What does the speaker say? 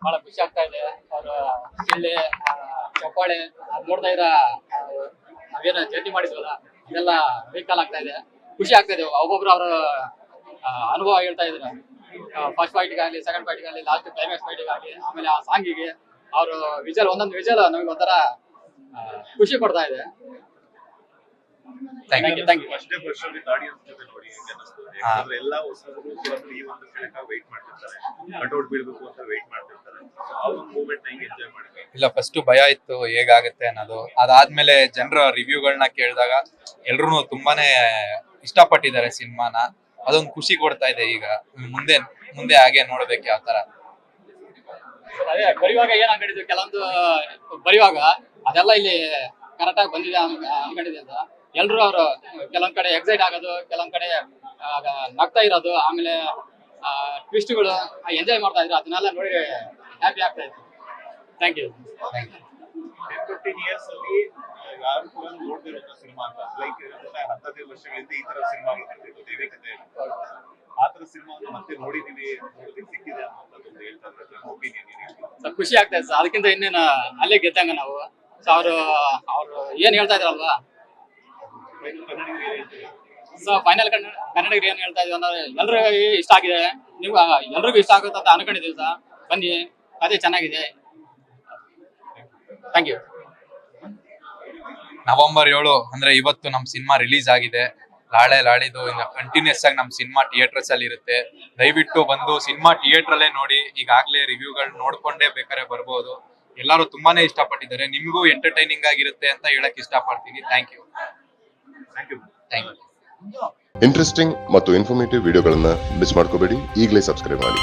ಬಹಳ ಖುಷಿ ಆಗ್ತಾ ಇದೆ. ಅವ್ರ ಜಿಲ್ಲೆ ಚಪ್ಪಾಳೆ ನೋಡ್ತಾ ಇದ್ರ ನಾವೇನ ಜರ್ನಿ ಮಾಡಿದ್ವಲ್ಲ ಅದೆಲ್ಲ ರೀಕಾಲ್ ಆಗ್ತಾ ಇದೆ. ಖುಷಿ ಆಗ್ತಾ ಇದೆ. ಒಬ್ಬೊಬ್ರು ಅವ್ರ ಅನುಭವ ಹೇಳ್ತಾ ಇದ್ರು. ಫಸ್ಟ್ ಫೈಟ್ಗಾಗಲಿ, ಸೆಕೆಂಡ್ ಫೈಟ್ಗಾಗಲಿ, ಲಾಸ್ಟ್ ಕ್ಲೈಮ್ಯಾಕ್ಸ್ ಫೈಟ್ಗಾಗಲಿ, ಆಮೇಲೆ ಆ ಸಾಂಗಿಗೆ ಅವರು ವಿಜಲ್, ಒಂದೊಂದು ವಿಜಲ್ ನಮಗೆ ಒಂಥರ ಖುಷಿ ಕೊಡ್ತಾ ಇದೆ. ಫಸ್ಟ್ ಡೇ ಫಸ್ಟ್ ಶೋಗೆ ಆಡಿಯನ್ಸ್ ಜೊತೆ ನೋಡಿ ಹೇಗೆ ಅನಿಸ್ತು? ಯಾಕಂದ್ರೆ ಎಲ್ಲ ಹೊಸಬರು ಕೂಡ ಈ ಒಂದು ಕ್ಷಣಕ್ಕೆ ವೇಟ್ ಮಾಡ್ತಿರ್ತಾರೆ, ಕಟ್ಔಟ್ ಬೀಳ್ಬೇಕು ಅಂತ ವೇಟ್ ಮಾಡ್ತಿರ್ತಾರೆ. ಆ ಒಂದು ಮೂಮೆಂಟ್ ಹೆಂಗೆ ಎಂಜಾಯ್ ಮಾಡಿದ್ವಿ? ಇಲ್ಲ, ಫಸ್ಟ್ ಭಯ ಇತ್ತು ಹೇಗಾಗುತ್ತೆ ಅನ್ನೋದು. ಅದಾದ್ಮೇಲೆ ಜನರ ರಿವ್ಯೂಗಳನ್ನ ಕೇಳಿದಾಗ ಎಲ್ರು ತುಂಬಾನೇ ಇಷ್ಟಪಟ್ಟಿದ್ದಾರೆ ಸಿನಿಮಾನ. ಅದೊಂದು ಖುಷಿ ಕೊಡ್ತಾ ಇದೆ. ಈಗ ಮುಂದೆ ಹಾಗೆ ನೋಡ್ಬೇಕು ಯಾವ ತರ. ಅದೇ ಬರೆಯುವಾಗ ಏನ್ ಅನ್ಕೊಂಡಿದ್ವಿ, ಕೆಲವೊಂದು ಬರೆಯುವಾಗ ಅದೆಲ್ಲ ಇಲ್ಲಿ ಕರೆಕ್ಟ್ ಆಗಿ ಬಂದಿದೆ ಅನ್ಕೊಂಡಿದೆ ಅಂತ. ಎಲ್ರು ಅವ್ರು ಕೆಲವೊಂದ್ ಕಡೆ ಎಕ್ಸೈಟ್ ಆಗೋದು, ಕೆಲವೊಂದ್ ಕಡೆ ನಗ್ತಾ ಇರೋದು, ಆಮೇಲೆ ಟ್ವಿಸ್ಟ್ಗಳು ಎಂಜಾಯ್ ಮಾಡ್ತಾ ಇದ್ರು. ಅದನ್ನೆಲ್ಲ ನೋಡಿ ಹ್ಯಾಪಿ ಆಗ್ತಾ ಇತ್ತು. Thank you. 15 years ಅಲ್ಲಿ ಯಾರು ಕೂಡ ನೋಡ್ತಿರೋ ಸಿನಿಮಾ ಅಂತ, ಲೈಕ್ 15 ವರ್ಷಗಳಿಂದ ಈ ತರ ಸಿನಿಮಾಗಳು ಬರ್ತಿತ್ತು ದೈವಿಕತೆ. ಆ ತರ ಸಿನಿಮಾವನ್ನು ಮತ್ತೆ ನೋಡಿದೀವಿ, ನೋಡೋದಕ್ಕೆ ಸಿಕ್ಕಿದೆ ಅನ್ನೋದೊಂದು ಹೇಳ್ತಾ ಇದ್ದಾರೆ. ಒಪಿನಿಯನ್ ಖುಷಿ ಆಗ್ತಾ ಇದೆ. ಅದಕ್ಕಿಂತ ಇನ್ನೇನು ಅಲ್ಲೇ ಗೆದ್ದಂಗ ನಾವು. ಸೊ ಅವ್ರು ಏನ್ ಹೇಳ್ತಾ ಇದ್ರಲ್ವಾ, ಸೊ ಫೈನಲ್ ಕನ್ನಡಿಗರು ಏನ್ ಹೇಳ್ತಾ ಇದೀವಿ ಅಂದ್ರೆ ಎಲ್ರಿಗೂ ಇಷ್ಟ ಆಗಿದೆ. ನೀವು ಎಲ್ರಿಗೂ ಇಷ್ಟ ಆಗುತ್ತೆ ಅಂತ ಅನ್ಕೊಂಡಿದೀವಿ ಸರ್. ಬನ್ನಿ, ಅದೇ ಚೆನ್ನಾಗಿದೆ. Thank you. ನವೆಂಬರ್ 7 ಅಂದ್ರೆ ಇವತ್ತು ನಮ್ ಸಿನಿಮಾ ರಿಲೀಸ್ ಆಗಿದೆ. ಲಾಳಿದು ಕಂಟಿನ್ಯೂಸ್ ಆಗಿ ನಮ್ ಸಿನಿಮಾ ಥಿಯೇಟರ್ಸ್ ಅಲ್ಲಿ ಇರುತ್ತೆ. ದಯವಿಟ್ಟು ಬಂದು ಸಿನಿಮಾ ಥಿಯೇಟರ್ ಅಲ್ಲೇ ನೋಡಿ. ಈಗಾಗ್ಲೇ ರಿವ್ಯೂಗಳು ನೋಡ್ಕೊಂಡೇ ಬೇಕಾದ್ರೆ ಬರ್ಬೋದು. ಎಲ್ಲರೂ ತುಂಬಾನೇ ಇಷ್ಟಪಟ್ಟಿದ್ದಾರೆ. ನಿಮ್ಗೂ ಎಂಟರ್ಟೈನಿಂಗ್ ಆಗಿರುತ್ತೆ ಅಂತ ಹೇಳಕ್ ಇಷ್ಟಪಡ್ತೀನಿ. Thank you. ಇಂಟ್ರೆಸ್ಟಿಂಗ್ ಮತ್ತು ಇನ್ಫಾರ್ಮೇಟಿವ್ ವಿಡಿಯೋಗಳನ್ನ ಮಿಸ್ ಮಾಡ್ಕೋಬೇಡಿ. ಈಗಲೇ ಸಬ್ಸ್ಕ್ರೈಬ್ ಮಾಡಿ.